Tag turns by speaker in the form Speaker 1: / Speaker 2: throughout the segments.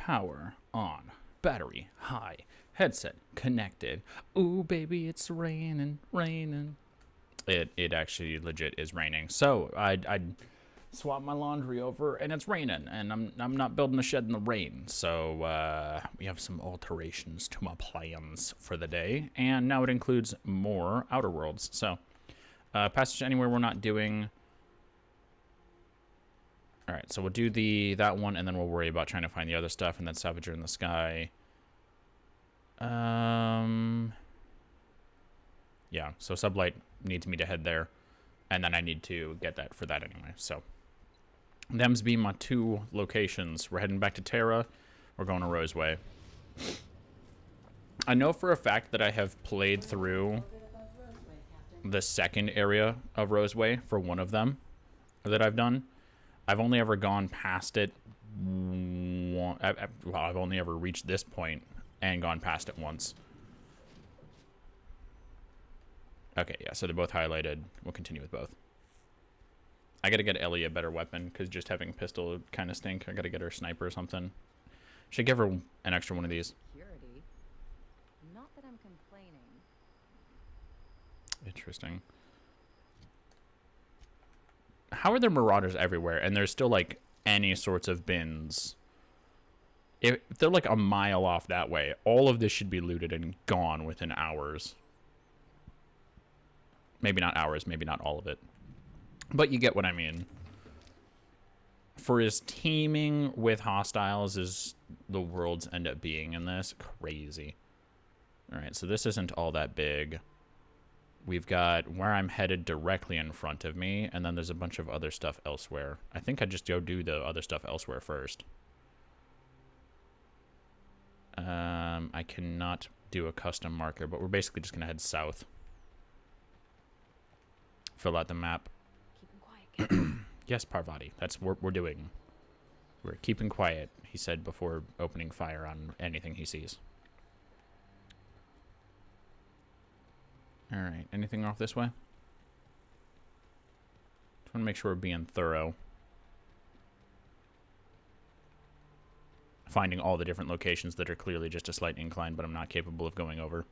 Speaker 1: Power on. Battery high. Headset connected. Ooh, baby, it's raining, raining. It actually legit is raining. So I swap my laundry over, and it's raining, and I'm not building a shed in the rain. So we have some alterations to my plans for the day, and now it includes more Outer Worlds. So Passage Anywhere we're not doing. All right, so we'll do that one, and then we'll worry about trying to find the other stuff, and then Savager in the Sky. Yeah, so Sublight needs me to head there, and then I need to get that for that anyway. So them's be my two locations. We're heading back to Terra. We're going to Roseway. I know for a fact that I have played through the second area of Roseway for one of them that I've done. I've only ever gone past it. Well, I've only ever reached this point and gone past it once. Okay, yeah, so they're both highlighted. We'll continue with both. I gotta get Ellie a better weapon, because just having pistol would kind of stink. I gotta get her sniper or something. Should give her an extra one of these.
Speaker 2: Security. Not that I'm complaining.
Speaker 1: Interesting. How are there marauders everywhere, and there's still, like, any sorts of bins? If they're, like, a mile off that way, all of this should be looted and gone within hours. Maybe not hours, maybe not all of it. But you get what I mean. For as teeming with hostiles as the worlds end up being in this, crazy. Alright, so this isn't all that big. We've got where I'm headed directly in front of me, and then there's a bunch of other stuff elsewhere. I think I'd just go do the other stuff elsewhere first. I cannot do a custom marker, but we're basically just going to head south. Fill out the map.
Speaker 2: Keep him quiet.
Speaker 1: Yes, Parvati. That's what we're doing. We're keeping quiet, he said before opening fire on anything he sees. Alright, anything off this way? Just want to make sure we're being thorough. Finding all the different locations that are clearly just a slight incline, but I'm not capable of going over.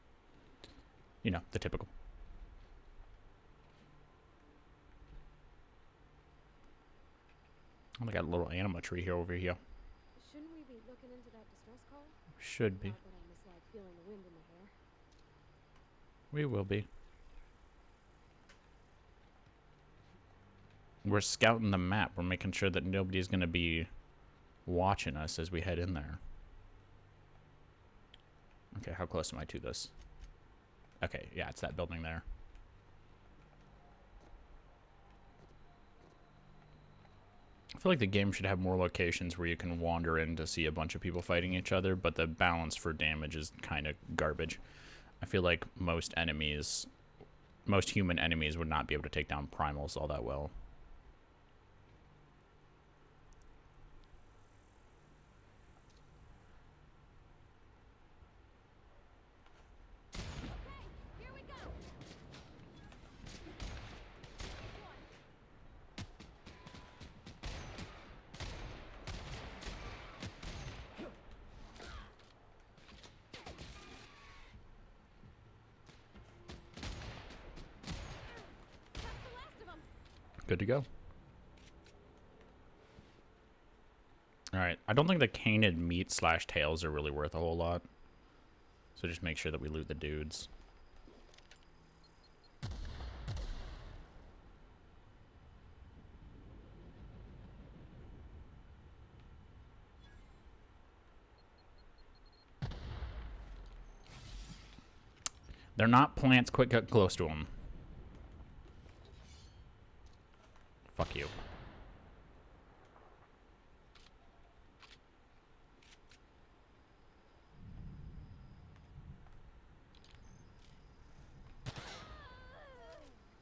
Speaker 1: You know, the typical. Oh, I got a little anima tree here over here.
Speaker 3: Shouldn't we be looking into that distress call?
Speaker 1: Should be.
Speaker 3: Not that I mislike feeling the wind in the hair.
Speaker 1: We will be. We're scouting the map. We're making sure that nobody's going to be watching us as we head in there. Okay, how close am I to this? Okay, yeah, it's that building there. I feel like the game should have more locations where you can wander in to see a bunch of people fighting each other, but the balance for damage is kind of garbage. I feel like most human enemies would not be able to take down primals all that well.
Speaker 3: Here we go. That's the last of them.
Speaker 1: Good to go. Alright, I don't think the canid meat / tails are really worth a whole lot. So just make sure that we loot the dudes. They're not plants. Quick, get close to them. Fuck you.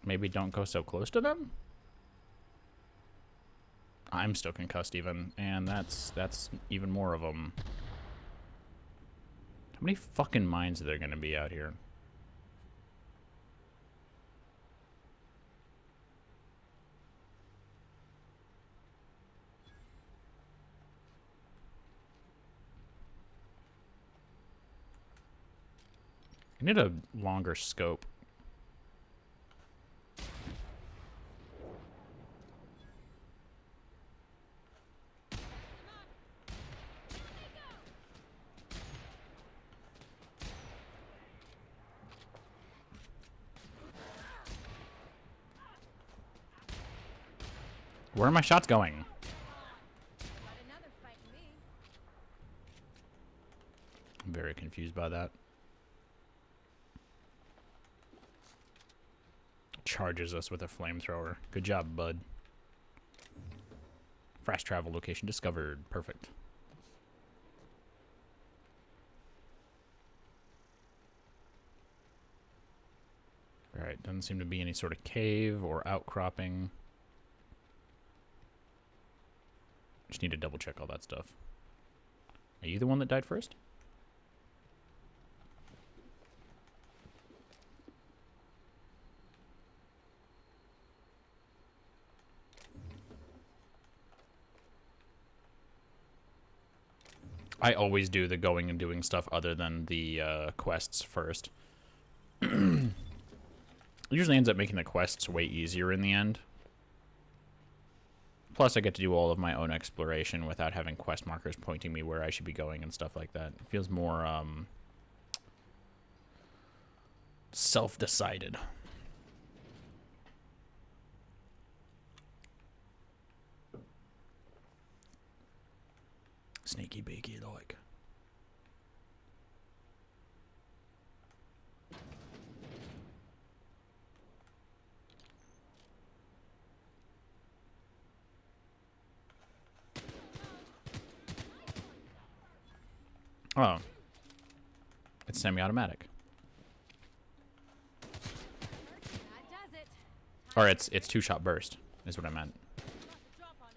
Speaker 1: Maybe don't go so close to them? I'm still concussed even, and that's even more of them. How many fucking mines are there gonna be out here? I need a longer scope. Where are my shots going?
Speaker 3: Got another fight in me.
Speaker 1: I'm very confused by that. Charges us with a flamethrower. Good job, bud. Fast travel location discovered. Perfect. Alright, doesn't seem to be any sort of cave or outcropping. Just need to double check all that stuff. Are you the one that died first? I always do the going and doing stuff other than the quests first. It usually ends up making the quests way easier in the end. Plus, I get to do all of my own exploration without having quest markers pointing me where I should be going and stuff like that. It feels more self-decided. Sneaky beaky like. Oh. It's semi-automatic.
Speaker 3: That does it.
Speaker 1: Or it's two-shot burst, is what I meant.
Speaker 3: About to drop on us.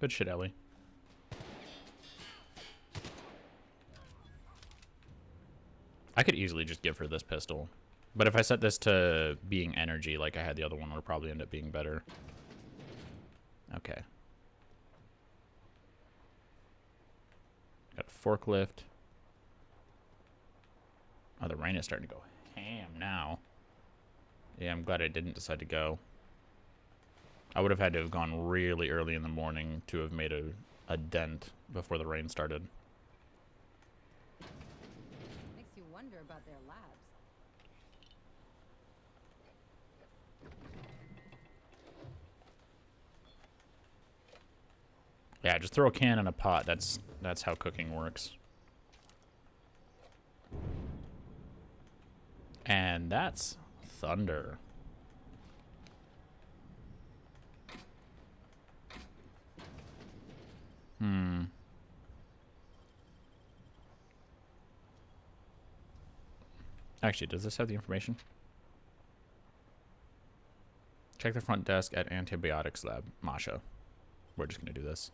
Speaker 1: Good shit, Ellie. I could easily just give her this pistol. But if I set this to being energy like I had the other one, it'll probably end up being better. Okay. Got a forklift. Oh, the rain is starting to go ham now. Yeah, I'm glad I didn't decide to go. I would have had to have gone really early in the morning to have made a dent before the rain started.
Speaker 2: Makes you wonder about their labs.
Speaker 1: Yeah, just throw a can in a pot. That's how cooking works. And that's thunder. Actually, does this have the information? Check the front desk at antibiotics lab. Masha. We're just going to do this.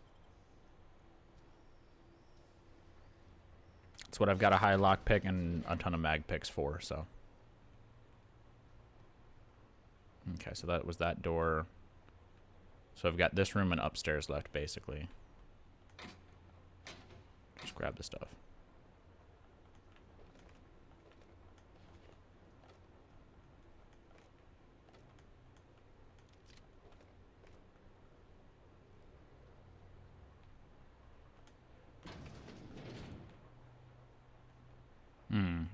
Speaker 1: It's what I've got a high lock pick and a ton of mag picks for, so. Okay, so that was that door. So I've got this room and upstairs left, basically. Just grab the stuff.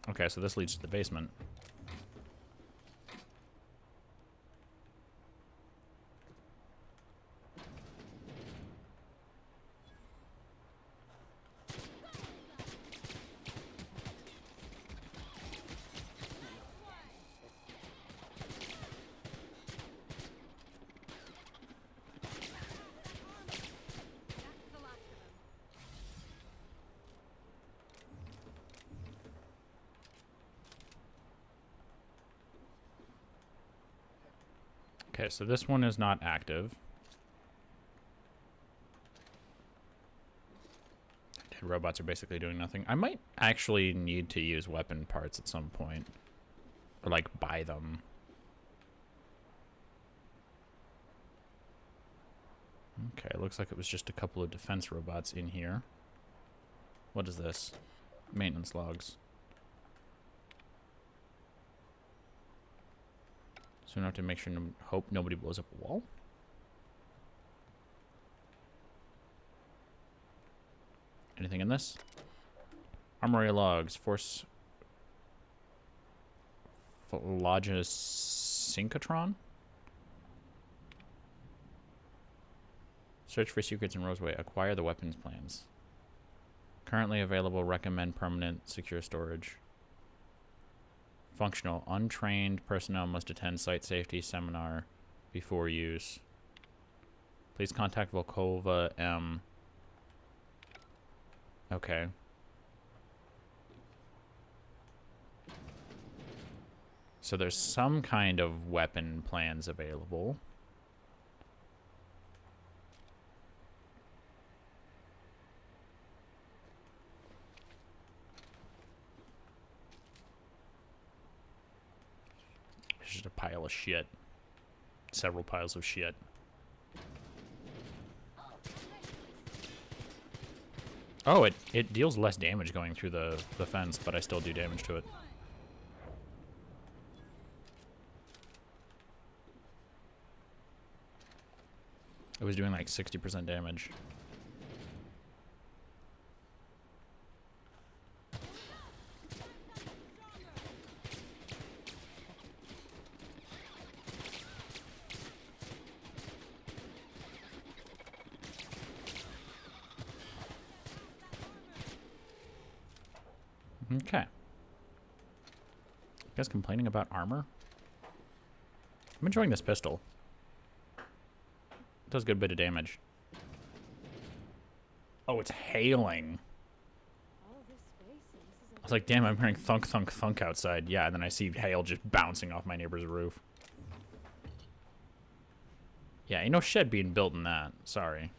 Speaker 1: Okay, so this leads to the basement.
Speaker 3: That's the last of them.
Speaker 1: Okay, so this one is not active. Dead robots are basically doing nothing. I might actually need to use weapon parts at some point. Or, like, buy them. Okay, looks like it was just a couple of defense robots in here. What is this? Maintenance logs. So we have to make sure, hope nobody blows up a wall. Anything in this? Armory logs. Force Logis Synchrotron. Search for secrets in Roseway. Acquire the weapons plans. Currently available. Recommend permanent secure storage. Functional. Untrained personnel must attend site safety seminar before use. Please contact Volkova M. Okay. So there's some kind of weapon plans available. It's just a pile of shit. Several piles of shit. Oh, it deals less damage going through the fence, but I still do damage to it. It was doing like 60% damage. Okay. You guys complaining about armor? I'm enjoying this pistol. It does a good bit of damage. Oh, it's hailing.
Speaker 3: All this space, and this is
Speaker 1: I was like, damn, I'm hearing thunk, thunk, thunk outside. Yeah, and then I see hail just bouncing off my neighbor's roof. Yeah, ain't no shed being built in that. Sorry.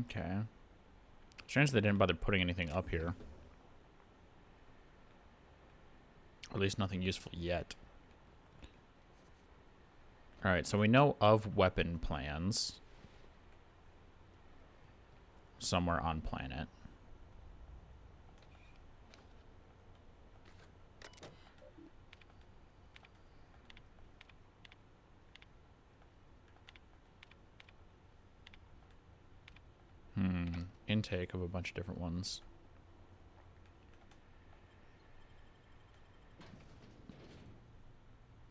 Speaker 1: Okay. Strange they didn't bother putting anything up here. Or at least nothing useful yet. Alright, so we know of weapon plans. Somewhere on planet. Intake of a bunch of different ones.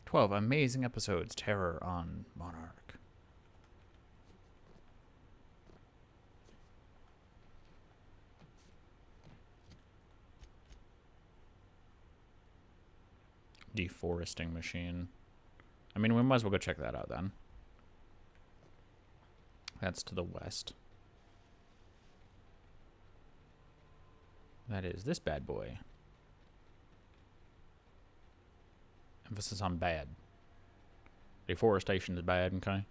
Speaker 1: "12 amazing episodes. Terror on Monarch." Deforesting machine. I mean, we might as well go check that out then. That's to the west. That is this bad boy. Emphasis on bad. Deforestation is bad, okay?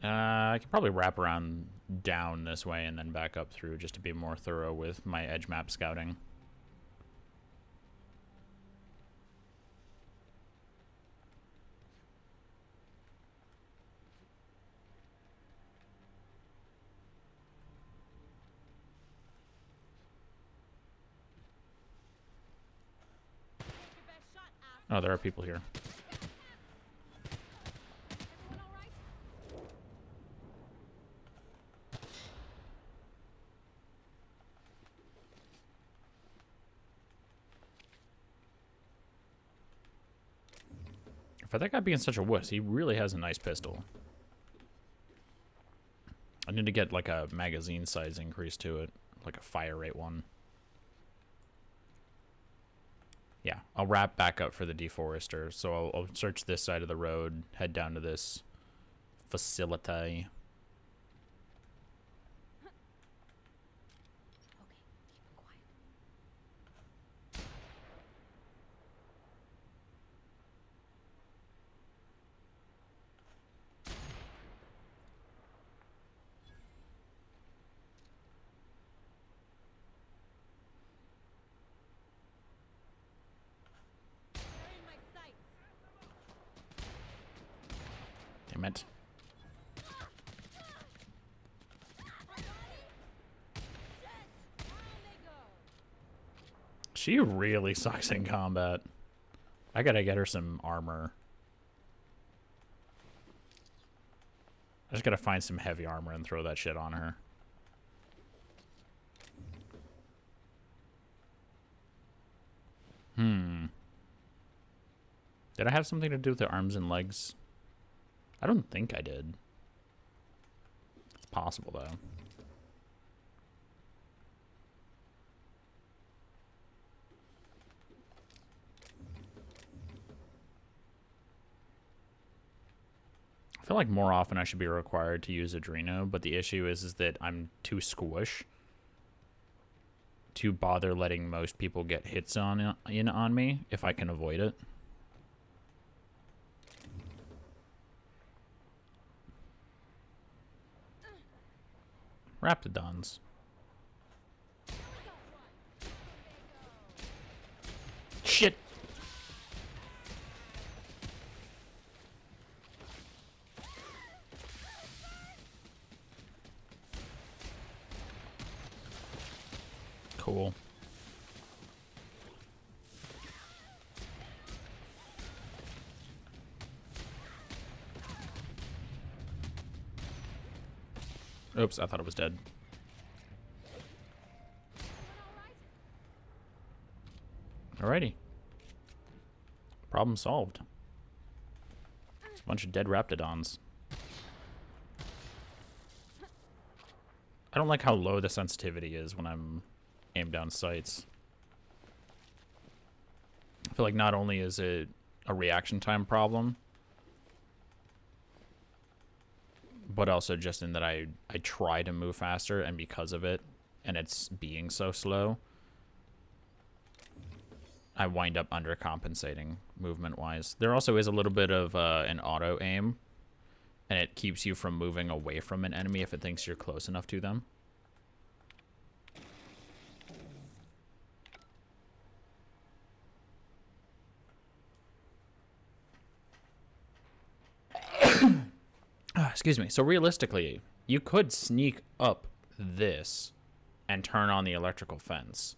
Speaker 1: I could probably wrap around down this way and then back up through just to be more thorough with my edge map scouting.
Speaker 3: your best shot, ass.
Speaker 1: Oh, there are people here.
Speaker 3: Everyone all right?
Speaker 1: For that guy being such a wuss, he really has a nice pistol. I need to get like a magazine size increase to it, like a fire rate one. Yeah, I'll wrap back up for the deforester. So I'll search this side of the road, head down to this facility. Damn it. She really sucks in combat. I gotta get her some armor. I just gotta find some heavy armor and throw that shit on her. Did I have something to do with the arms and legs? I don't think I did. It's possible, though. I feel like more often I should be required to use Adreno, but the issue is that I'm too squish to bother letting most people get hits on me if I can avoid it. Raptidons. Shit! Cool. Oops, I thought it was dead. Alrighty. Problem solved. It's a bunch of dead Raptidons. I don't like how low the sensitivity is when I'm aimed down sights. I feel like not only is it a reaction time problem, but also just in that I try to move faster, and because of it, and it's being so slow, I wind up undercompensating movement-wise. There also is a little bit of an auto-aim, and it keeps you from moving away from an enemy if it thinks you're close enough to them. Excuse me. So realistically, you could sneak up this and turn on the electrical fence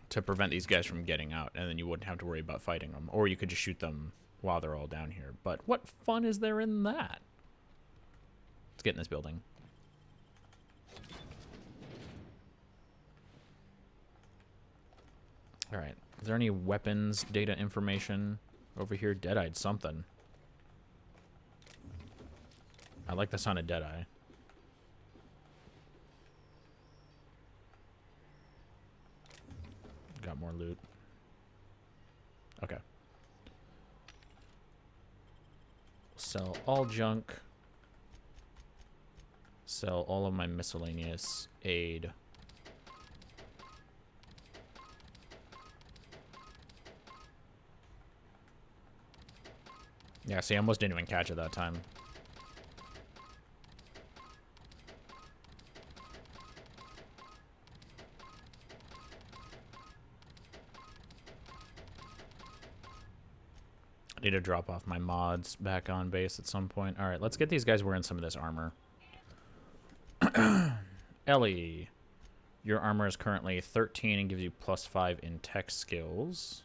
Speaker 1: to prevent these guys from getting out, and then you wouldn't have to worry about fighting them. Or you could just shoot them while they're all down here. But what fun is there in that? Let's get in this building. Alright. Is there any weapons, data information over here? Dead-eyed something. I like the sound of Deadeye. Got more loot. Okay. Sell all junk. Sell all of my miscellaneous aid. Yeah, see, I almost didn't even catch it that time. I need to drop off my mods back on base at some point. All right, let's get these guys wearing some of this armor. Ellie, your armor is currently 13 and gives you +5 in tech skills.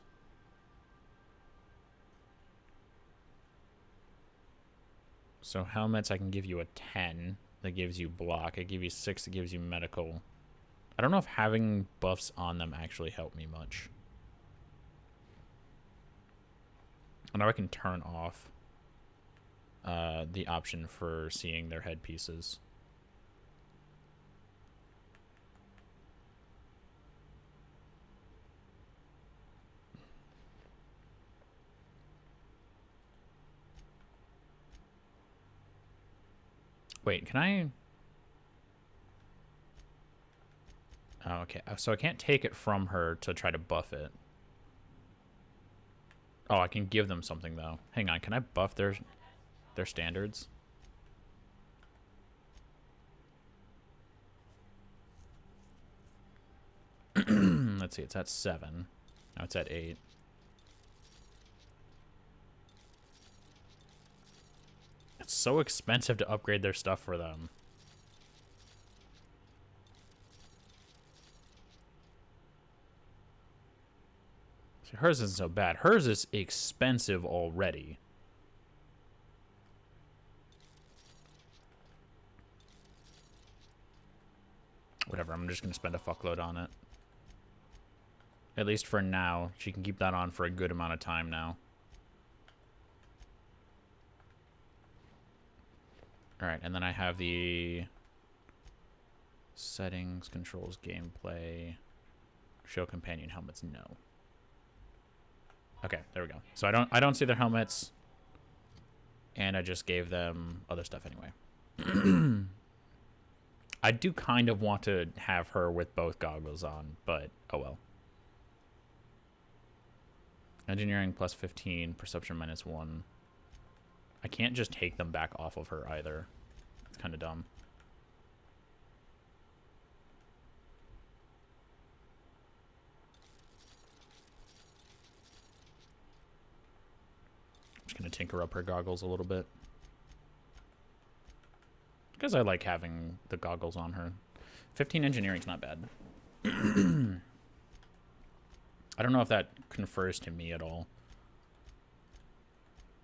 Speaker 1: So helmets, I can give you a 10. That gives you block. I give you 6. That gives you medical. I don't know if having buffs on them actually help me much. I know I can turn off the option for seeing their headpieces. Wait, can I? Oh, okay. So I can't take it from her to try to buff it. Oh, I can give them something, though. Hang on, can I buff their standards? Let's see, it's at 7. Now it's at 8. so expensive to upgrade their stuff for them. See, hers isn't so bad. Hers is expensive already. Whatever, I'm just going to spend a fuckload on it. At least for now. She can keep that on for a good amount of time now. Alright, and then I have the settings, controls, gameplay, show companion helmets, no. Okay, there we go. So I don't see their helmets, and I just gave them other stuff anyway. I do kind of want to have her with both goggles on, but oh well. Engineering plus 15, perception minus 1. I can't just take them back off of her either. It's kind of dumb. I'm just going to tinker up her goggles a little bit. Because I like having the goggles on her. 15 engineering's not bad. I don't know if that confers to me at all.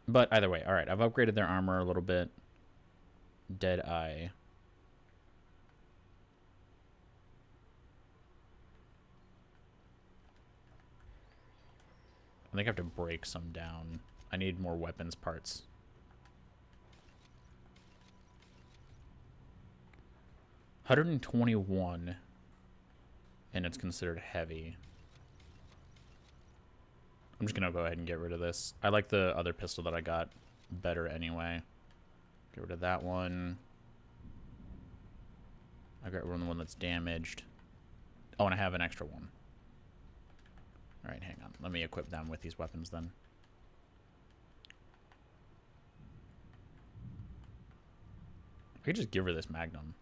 Speaker 1: But either way, alright, I've upgraded their armor a little bit. Deadeye. I think I have to break some down. I need more weapons parts. $121, and it's considered heavy. I'm just gonna go ahead and get rid of this. I like the other pistol that I got better anyway. Get rid of that one. I got rid of the one that's damaged. Oh, and I have an extra one. Alright, hang on. Let me equip them with these weapons then. I could just give her this Magnum.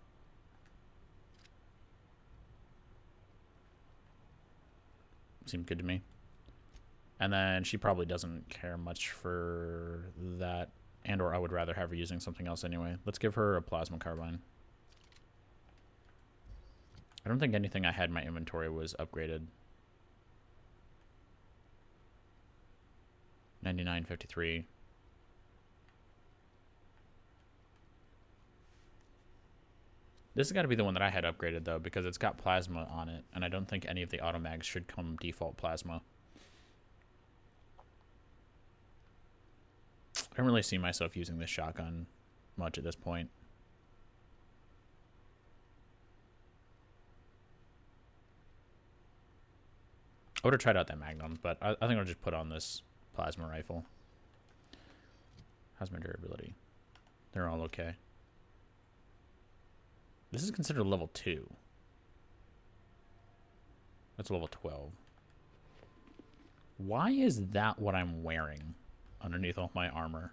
Speaker 1: Seemed good to me. And then she probably doesn't care much for that. And or I would rather have her using something else anyway. Let's give her a plasma carbine. I don't think anything I had in my inventory was upgraded. 99.53. This has got to be the one that I had upgraded, though, because it's got plasma on it, and I don't think any of the automags should come default plasma. I don't really see myself using this shotgun much at this point. I would have tried out that Magnum, but I think I'll just put on this plasma rifle. How's my durability? They're all okay. This is considered level 2. That's level 12. Why is that what I'm wearing underneath all my armor?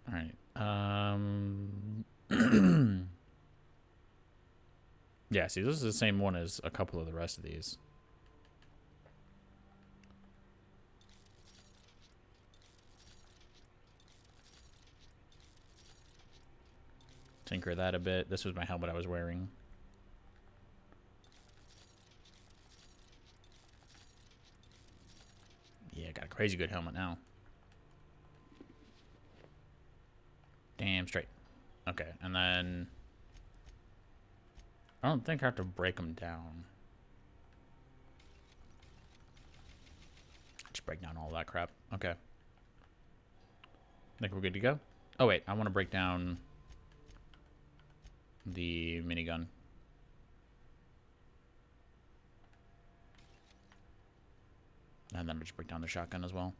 Speaker 1: Alright. Yeah, see, this is the same one as a couple of the rest of these. Tinker that a bit. This was my helmet I was wearing. Yeah, got a crazy good helmet now. Damn straight. Okay, and then I don't think I have to break them down. Just break down all that crap. Okay. Think we're good to go? Oh wait, I want to break down the minigun. And then I'll just break down the shotgun as well.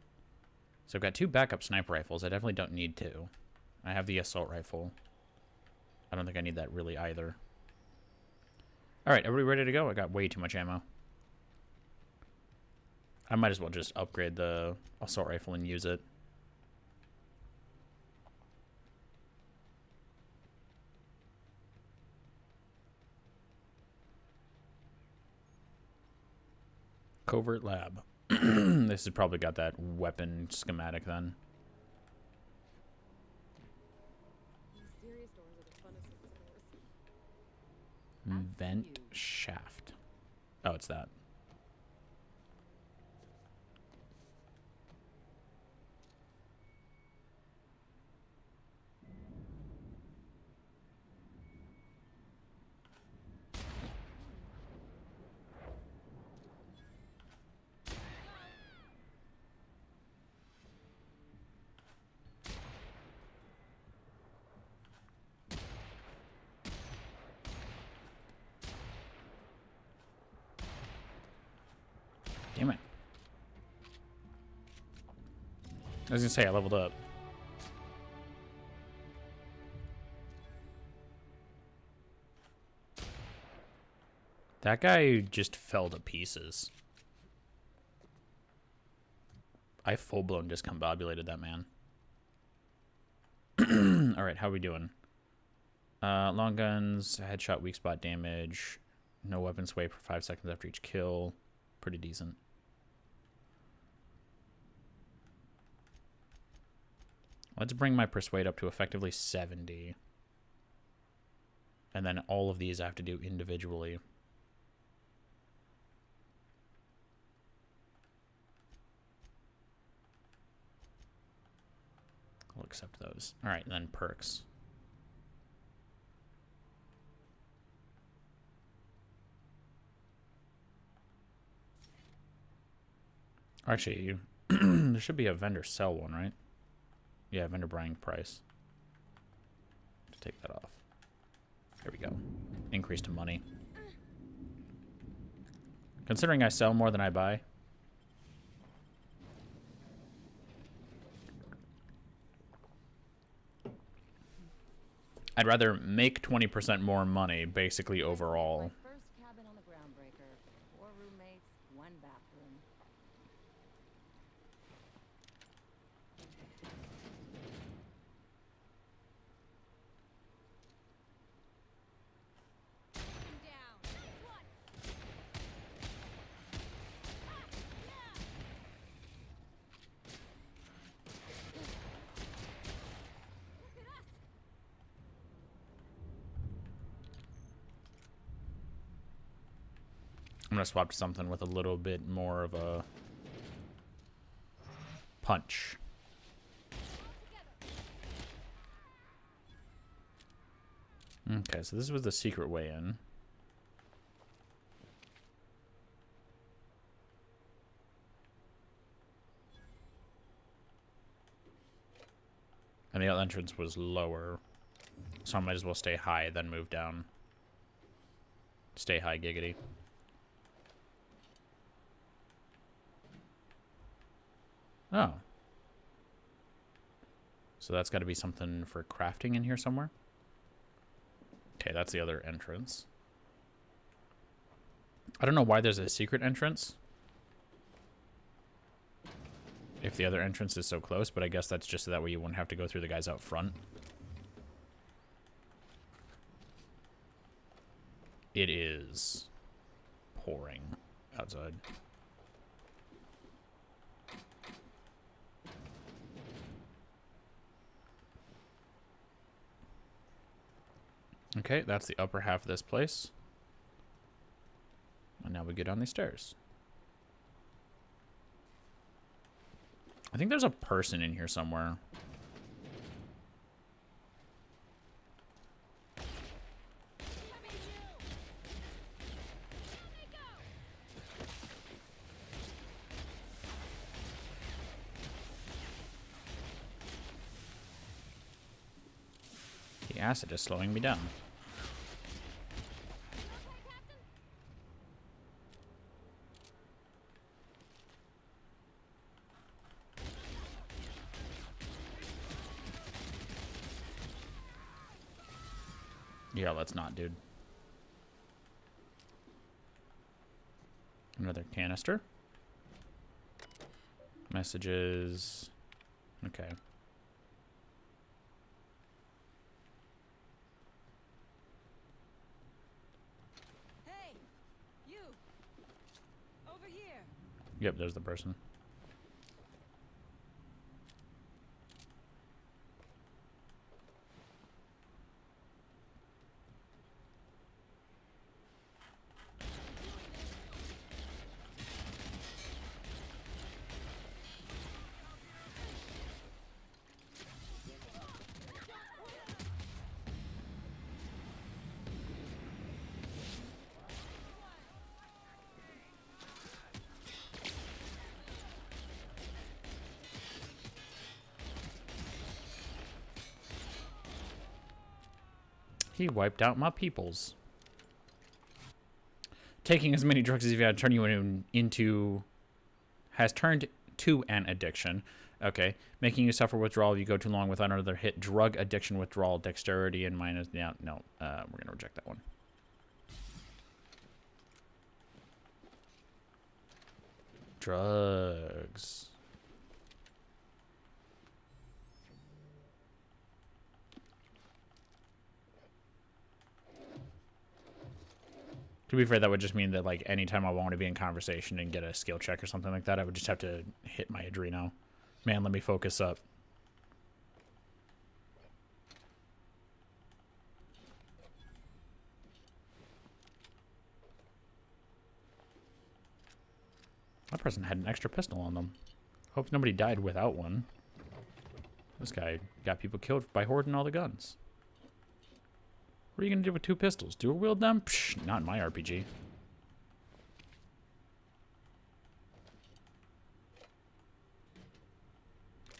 Speaker 1: So I've got 2 backup sniper rifles. I definitely don't need 2. I have the assault rifle. I don't think I need that really either. Alright, everybody ready to go? I got way too much ammo. I might as well just upgrade the assault rifle and use it. Covert lab. This has probably got that weapon schematic then. Vent shaft. Oh, it's that. Damn it. I was gonna say I leveled up. That guy just fell to pieces. I full-blown discombobulated that man. Alright, how are we doing? Long guns, headshot, weak spot damage. No weapon sway for 5 seconds after each kill. Pretty decent. Let's bring my persuade up to effectively 70. And then all of these I have to do individually. I'll accept those. Alright, and then perks. Actually, there should be a vendor sell one, right? Yeah, vendor buying price. To take that off. There we go. Increase to money. Considering I sell more than I buy. I'd rather make 20% more money, basically, overall.
Speaker 2: My first cabin on the Groundbreaker. 4 roommates, 1 bathroom.
Speaker 3: Down. Nice one. Look at us.
Speaker 1: I'm gonna swap to something with a little bit more of a punch. Okay, so this was the secret way in. And the entrance was lower. So I might as well stay high, then move down. Stay high, giggity. Oh. So that's got to be something for crafting in here somewhere. Okay, that's the other entrance. I don't know why there's a secret entrance. If the other entrance is so close, but I guess that's just so that way you wouldn't have to go through the guys out front. It is pouring outside. Okay, that's the upper half of this place. And now we get on these stairs. I think there's a person in here somewhere. The acid is slowing me down. Yeah, let's not, dude. Another canister. Messages. Okay.
Speaker 3: Hey, you. Over here.
Speaker 1: Yep, there's the person. He wiped out my peoples. Taking as many drugs as you've had turn you into has turned to an addiction. Okay. Making you suffer withdrawal if you go too long without another hit. Drug addiction withdrawal. Dexterity and minus. Yeah, no. We're going to reject that one. Drugs. To be fair, that would just mean that, like, anytime I want to be in conversation and get a skill check or something like that, I would just have to hit my Adreno. Man, let me focus up. That person had an extra pistol on them. Hope nobody died without one. This guy got people killed by hoarding all the guns. What are you going to do with 2 pistols? Dual wield them? Psh, not in my RPG.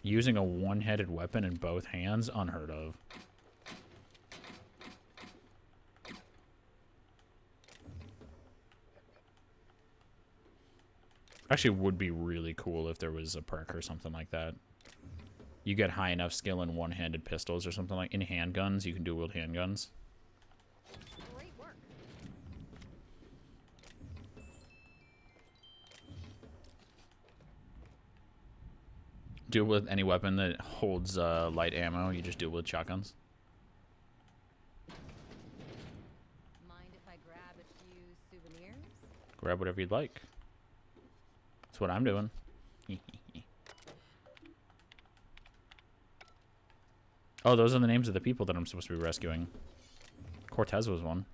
Speaker 1: Using a one-headed weapon in both hands? Unheard of. Actually, would be really cool if there was a perk or something like that. You get high enough skill in one-handed pistols or something like in handguns. You can dual wield handguns.
Speaker 2: Great work.
Speaker 1: Dual with any weapon that holds light ammo. You just dual with shotguns.
Speaker 2: Mind if I grab a few souvenirs?
Speaker 1: Grab whatever you'd like. That's what I'm doing. Oh, those are the names of the people that I'm supposed to be rescuing. Cortez was one.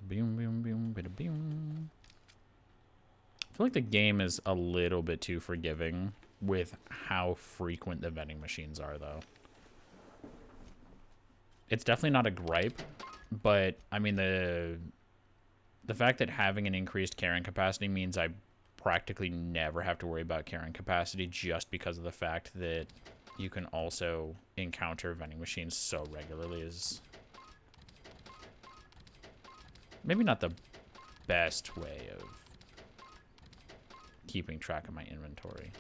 Speaker 1: Boom, boom, boom, bada boom. I feel like the game is a little bit too forgiving with how frequent the vending machines are, though. It's definitely not a gripe, but I mean the fact that having an increased carrying capacity means I practically never have to worry about carrying capacity just because of the fact that you can also encounter vending machines so regularly is maybe not the best way of keeping track of my inventory.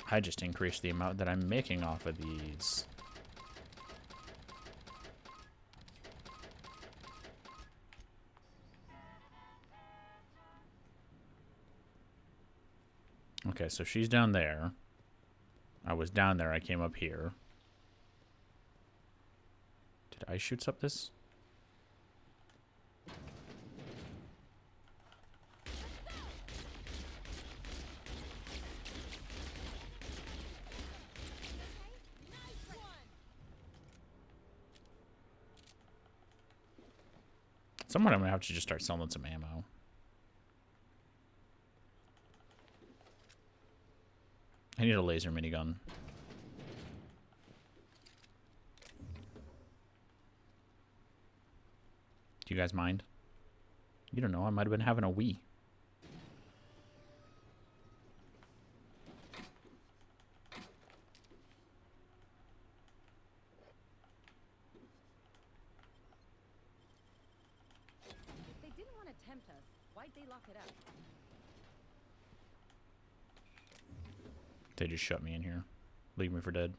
Speaker 1: I just increased the amount that I'm making off of these. Okay, so she's down there. I was down there. I came up here. Did I shoot up this? Someone I'm gonna have to just start selling some ammo. I need a laser minigun. Do you guys mind? You don't know, I might have been having a Wii.
Speaker 2: If they didn't want to tempt us, why'd they lock it up?
Speaker 1: They just shut me in here. Leave me for dead.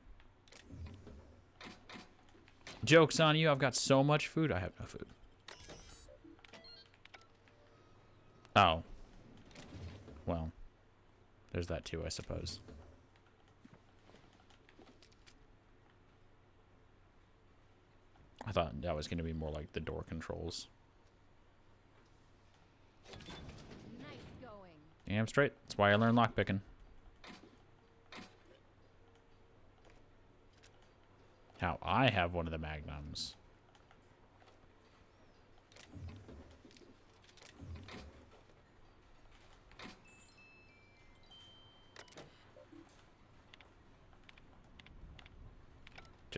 Speaker 1: Joke's on you, I've got so much food. I have no food. Oh. Well. There's that too, I suppose. I thought that was going to be more like the door controls.
Speaker 2: Nice going.
Speaker 1: Damn straight. That's why I learned lockpicking. Now I have one of the magnums.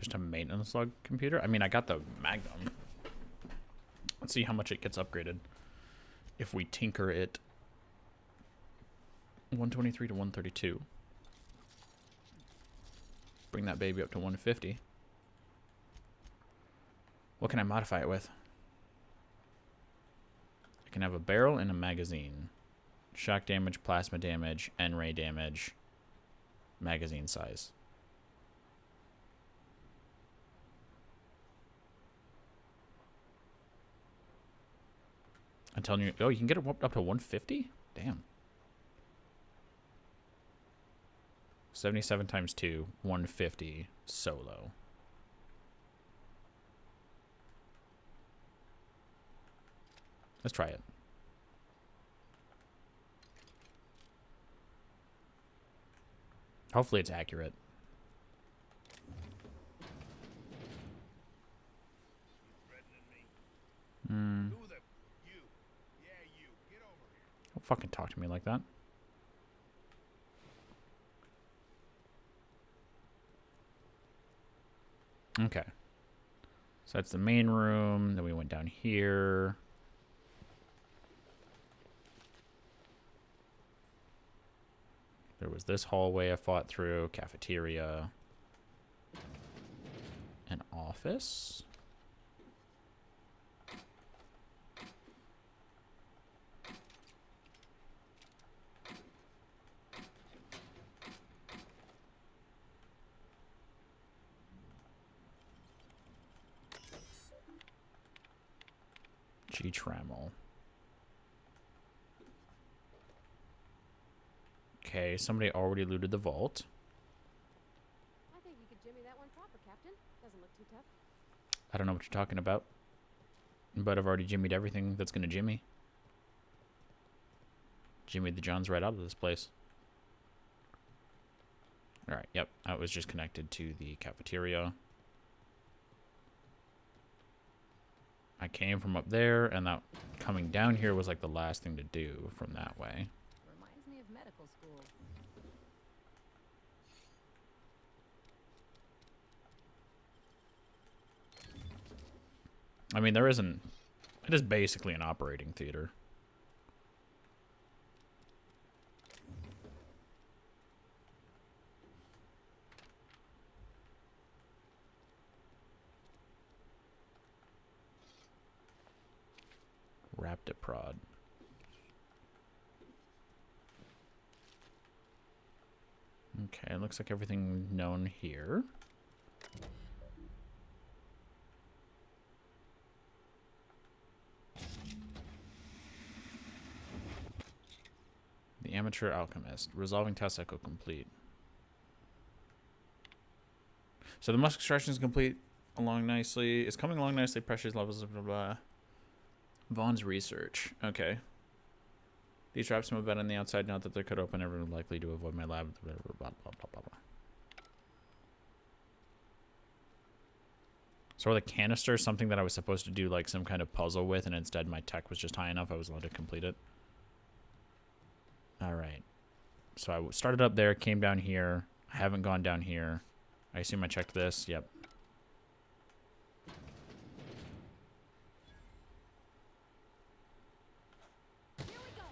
Speaker 1: Just a maintenance log computer? I mean, I got the Magnum. Let's see how much it gets upgraded. If we tinker it. 123 to 132. Bring that baby up to 150. What can I modify it with? I can have a barrel and a magazine. Shock damage, plasma damage, N-ray damage. Magazine size. I'm telling you, oh, you can get it up to 150? Damn. 77 times 2, 150 solo. Let's try it. Hopefully it's accurate. Don't fucking talk to me like that. Okay. So that's the main room. Then we went down here. There was this hallway I fought through. Cafeteria. An office. G-Trammel. Okay, somebody already looted the vault.
Speaker 2: I think you could jimmy that one proper, Captain. Doesn't look too tough.
Speaker 1: I don't know what you're talking about. But I've already jimmied everything that's gonna jimmy. Jimmied the Johns right out of this place. Alright, yep. I was just connected to the cafeteria. I came from up there, and that coming down here was like the last thing to do from that way.
Speaker 2: Reminds me of medical school.
Speaker 1: I mean, there isn't... It is basically an operating theater. Raptiprod. Okay, looks like everything known here. The Amateur Alchemist. Resolving task cycle complete. So the musk extraction is complete along nicely. It's coming along nicely. Pressures levels, blah, blah, blah. Vaughn's research. Okay. These traps move about on the outside. Not that they could open. Everyone likely to avoid my lab. Blah, blah, blah, blah, blah, blah. So are the canisters something that I was supposed to do like some kind of puzzle with, and instead my tech was just high enough I was allowed to complete it? Alright. So I started up there, came down here. I haven't gone down here. I assume I checked this. Yep.
Speaker 3: Here we go.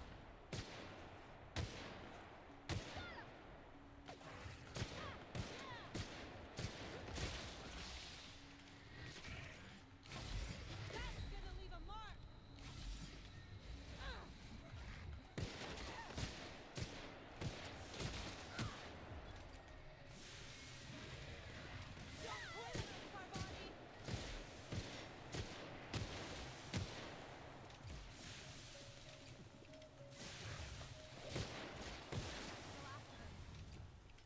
Speaker 3: That's gonna leave a mark. Don't quit on us, Parvati.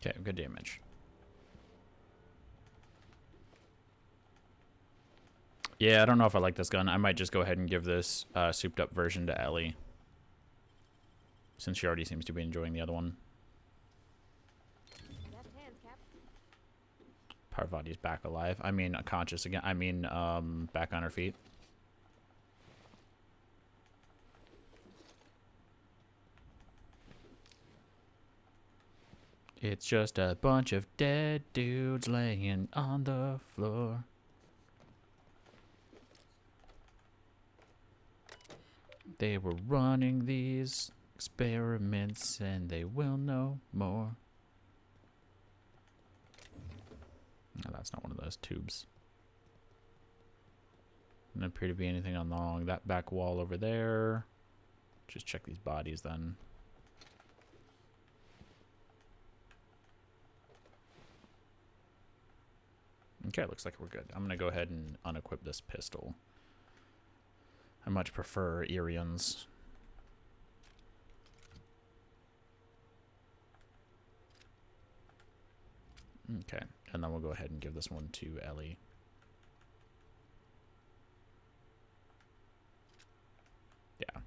Speaker 1: Okay, good damage. Yeah, I don't know if I like this gun. I might just go ahead and give this souped up version to Ellie, since she already seems to be enjoying the other one.
Speaker 2: Deft hands, Cap.
Speaker 1: Parvati's back alive. I mean, conscious again. I mean, back on her feet. It's just a bunch of dead dudes laying on the floor. They were running these experiments and they will know more. No, that's not one of those tubes. Doesn't appear to be anything along that back wall over there. Just check these bodies then. Okay, looks like we're good. I'm gonna go ahead and unequip this pistol. I much prefer Irions. Okay, and then we'll go ahead and give this one to Ellie. Yeah.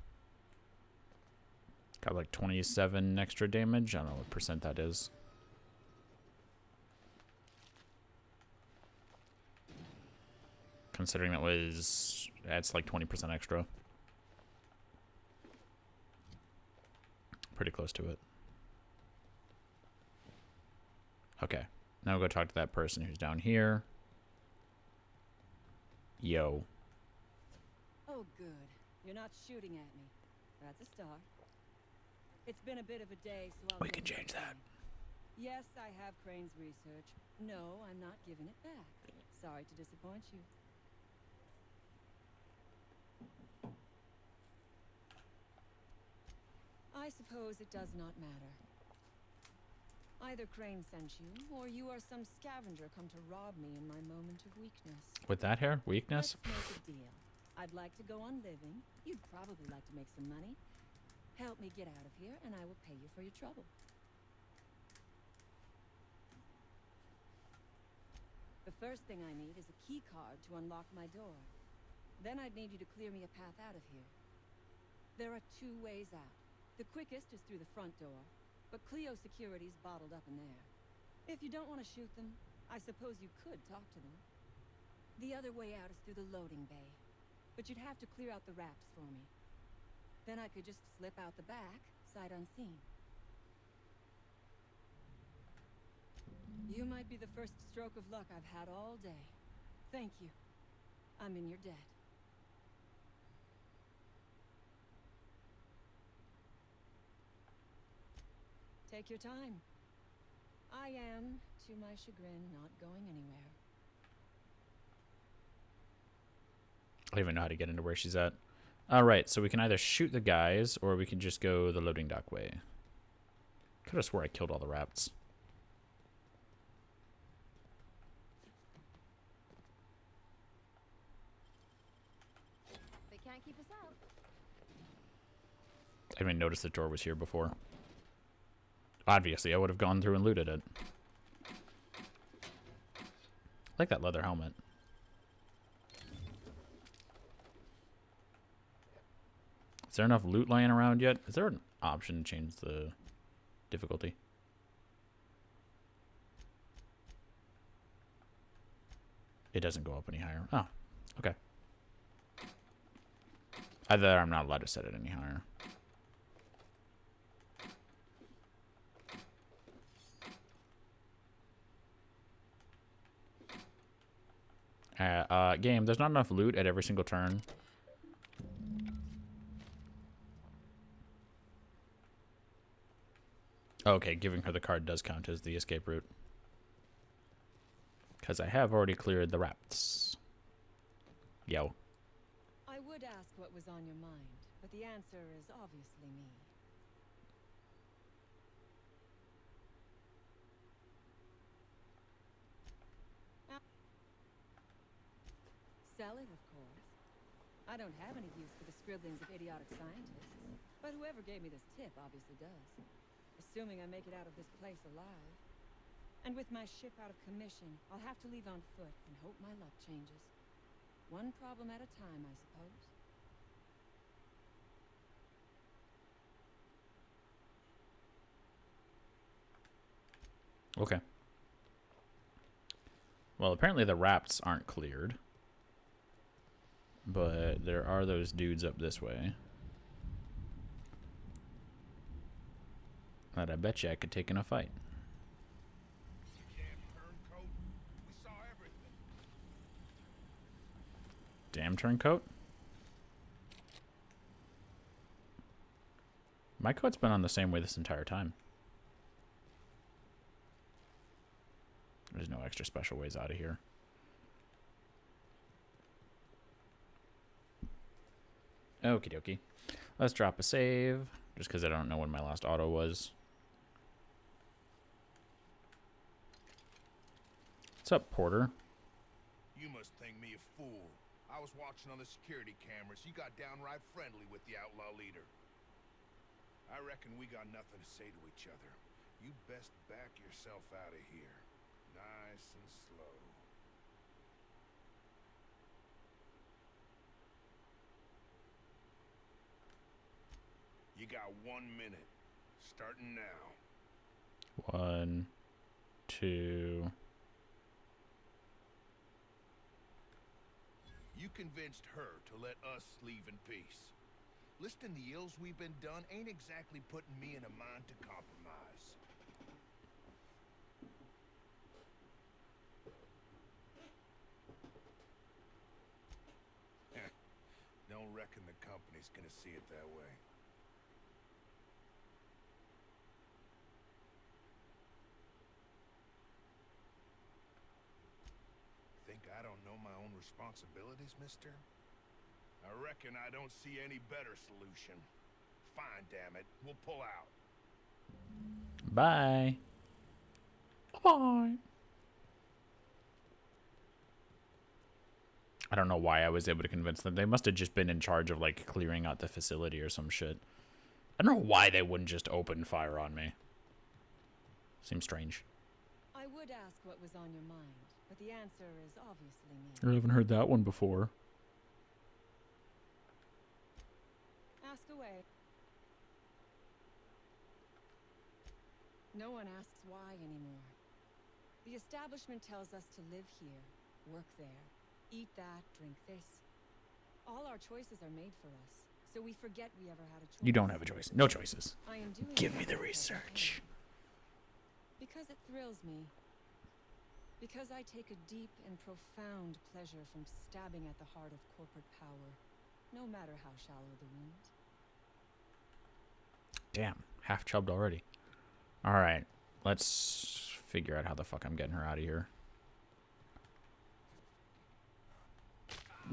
Speaker 1: Got like 27 extra damage. I don't know what percent that is. Considering that was, that's like 20% extra. Pretty close to it. Okay, now we'll go talk to that person who's down here. Yo.
Speaker 4: Oh, good. You're not shooting at me. That's a start. It's been a bit of a day, so I'll
Speaker 1: We can
Speaker 4: give it
Speaker 1: change
Speaker 4: a
Speaker 1: that.
Speaker 4: try. Yes, I have Crane's research. No, I'm not giving it back. Sorry to disappoint you. I suppose it does not matter. Either Crane sent you, or you are some scavenger come to rob me in my moment of weakness.
Speaker 1: With that hair? Weakness?
Speaker 4: Let's make a deal. I'd like to go on living. You'd probably like to make some money. Help me get out of here, and I will pay you for your trouble. The first thing I need is a key card to unlock my door. Then I'd need you to clear me a path out of here. There are two ways out. The quickest is through the front door, but Cleo Security's bottled up in there. If you don't want to shoot them, I suppose you could talk to them. The other way out is through the loading bay, but you'd have to clear out the wraps for me. Then I could just slip out the back, sight unseen. You might be the first stroke of luck I've had all day. Thank you. I'm in your debt. Take your time. I am, to my chagrin, not going anywhere.
Speaker 1: I don't even know how to get into where she's at. Alright, so we can either shoot the guys, or we can just go the loading dock way. Could have swore I killed all the rats.
Speaker 2: They can't keep us out.
Speaker 1: I didn't even notice the door was here before. Obviously, I would have gone through and looted it. I like that leather helmet. Is there enough loot lying around yet? Is there an option to change the difficulty? It doesn't go up any higher. Oh, okay. Either I'm not allowed to set it any higher. Game, there's not enough loot at every single turn. Okay, giving her the card does count as the escape route. Because I have already cleared the rats. Yo.
Speaker 4: I would ask what was on your mind, but the answer is obviously me. Sell it, of course. I don't have any use for the scribblings of idiotic scientists, but whoever gave me this tip obviously does. Assuming I make it out of this place alive. And with my ship out of commission, I'll have to leave on foot and hope my luck changes. One problem at a time, I suppose.
Speaker 1: Okay. Well, apparently the rats aren't cleared. But there are those dudes up this way. That I bet you I could take in a fight. damn turncoat. My coat's been on the same way this entire time. There's no extra special ways out of here. Okie dokie. Let's drop a save, just because I don't know when my last auto was. What's up, Porter?
Speaker 5: You must think me a fool. I was watching on the security cameras. You got downright friendly with the outlaw leader. I reckon we got nothing to say to each other. You best back yourself out of here. Nice and slow. You got 1 minute. Starting now.
Speaker 1: 1, 2.
Speaker 5: You convinced her to let us leave in peace. Listing the ills we've been done ain't exactly putting me in a mind to compromise. Don't reckon the company's gonna see it that way. Think I don't know my own responsibilities, mister? I reckon I don't see any better solution. Fine, damn it. We'll pull out.
Speaker 1: Bye. Bye. I don't know why I was able to convince them. They must have just been in charge of, like, clearing out the facility or some shit. I don't know why they wouldn't just open fire on me. Seems strange.
Speaker 4: I would ask what was on your mind, but the answer is obviously me.
Speaker 1: I haven't heard that one before.
Speaker 4: Ask away. No one asks why anymore. The establishment tells us to live here, work there, eat that, drink this. All our choices are made for us, so we forget we ever had a choice.
Speaker 1: You don't have a choice. No choices.
Speaker 4: I am doing
Speaker 1: Give
Speaker 4: this
Speaker 1: me the
Speaker 4: because I
Speaker 1: research.
Speaker 4: can. Because it thrills me. Because I take a deep and profound pleasure from stabbing at the heart of corporate power, no matter how shallow the wound.
Speaker 1: Damn, half chubbed already. All right, let's figure out how the fuck I'm getting her out of here.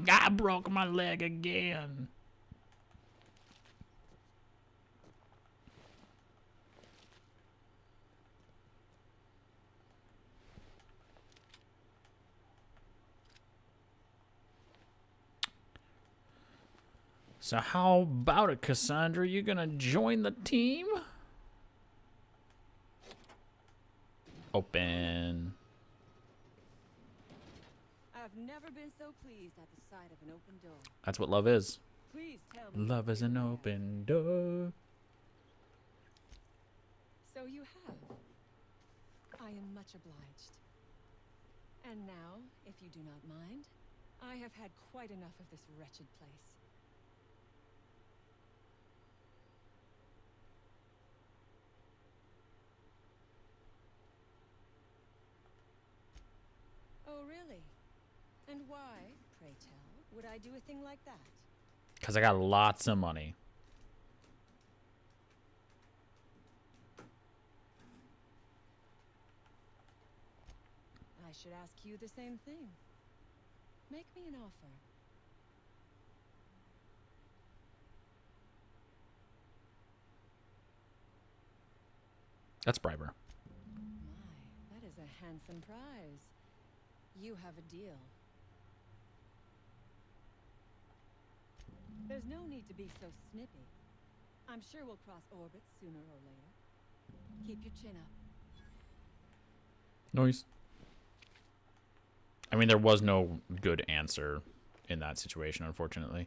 Speaker 1: I broke my leg again. So how about it, Cassandra? You gonna join the team? Open.
Speaker 4: I've never been so pleased at the sight of an open door.
Speaker 1: That's what love is.
Speaker 4: Please tell me.
Speaker 1: Love is an open door.
Speaker 4: So you have. I am much obliged. And now, if you do not mind, I have had quite enough of this wretched place. Oh, really? And why, pray tell, would I do a thing like that?
Speaker 1: Because I got lots of money.
Speaker 4: I should ask you the same thing. Make me an offer.
Speaker 1: That's briber.
Speaker 4: My, that is a handsome prize. You have a deal. There's no need to be so snippy. I'm sure we'll cross orbits sooner or later. Keep your chin up.
Speaker 1: Noise. I mean, there was no good answer in that situation, unfortunately.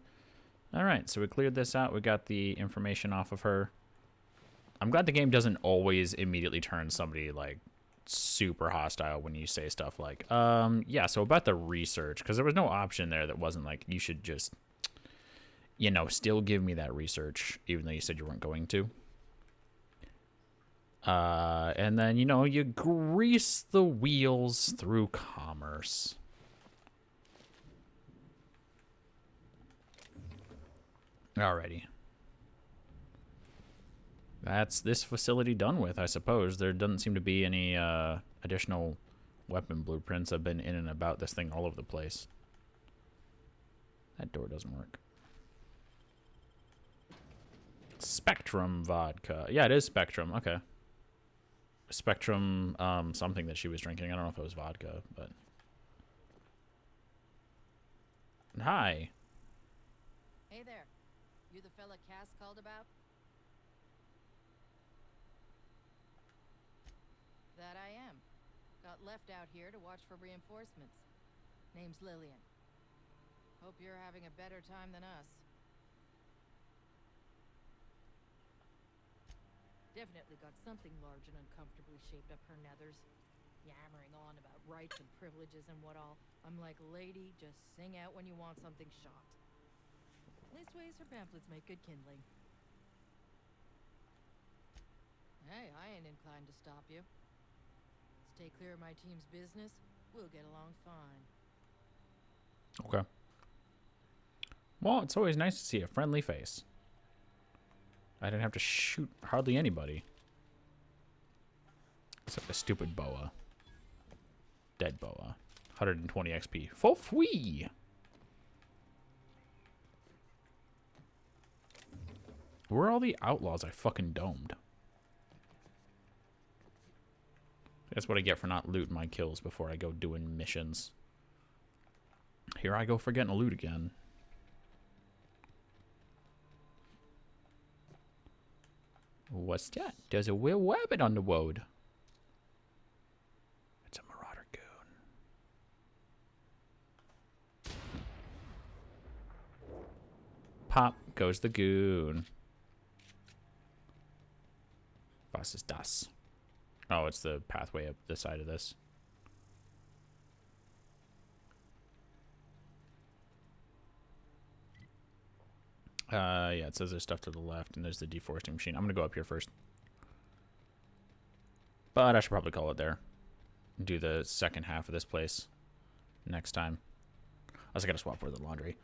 Speaker 1: All right, so we cleared this out. We got the information off of her. I'm glad the game doesn't always immediately turn somebody, like, super hostile when you say stuff like, yeah, so about the research, because there was no option there that wasn't like, you should just, you know, still give me that research, even though you said you weren't going to. And then, you know, you grease the wheels through commerce. Alrighty. That's this facility done with, I suppose. There doesn't seem to be any additional weapon blueprints. I've been in and about this thing all over the place. That door doesn't work. Spectrum vodka. Yeah, it is Spectrum. Okay. Spectrum something that she was drinking. I don't know if it was vodka, but... Hi.
Speaker 6: Hey there. You the fella Cass called about? That I am. Got left out here to watch for reinforcements. Name's Lillian. Hope you're having a better time than us. Definitely got something large and uncomfortably shaped up her nethers. Yammering on about rights and privileges and what all. I'm like, lady, just sing out when you want something shot. Leastways, her pamphlets make good kindling. Hey, I ain't inclined to stop you. Stay clear of my team's business, we'll get along fine.
Speaker 1: Okay. Well, it's always nice to see a friendly face. I didn't have to shoot hardly anybody. Except the stupid boa. Dead boa. 120 XP. Full free! Where are all the outlaws I fucking domed? That's what I get for not looting my kills before I go doing missions. Here I go forgetting to loot again. What's that? There's a weird rabbit on the road. It's a marauder goon. Pop goes the goon. Was ist das? Oh, it's the pathway up the side of this. Yeah, it says there's stuff to the left, and there's the deforesting machine. I'm gonna go up here first. But I should probably call it there. Do the second half of this place next time. I also gotta swap for the laundry.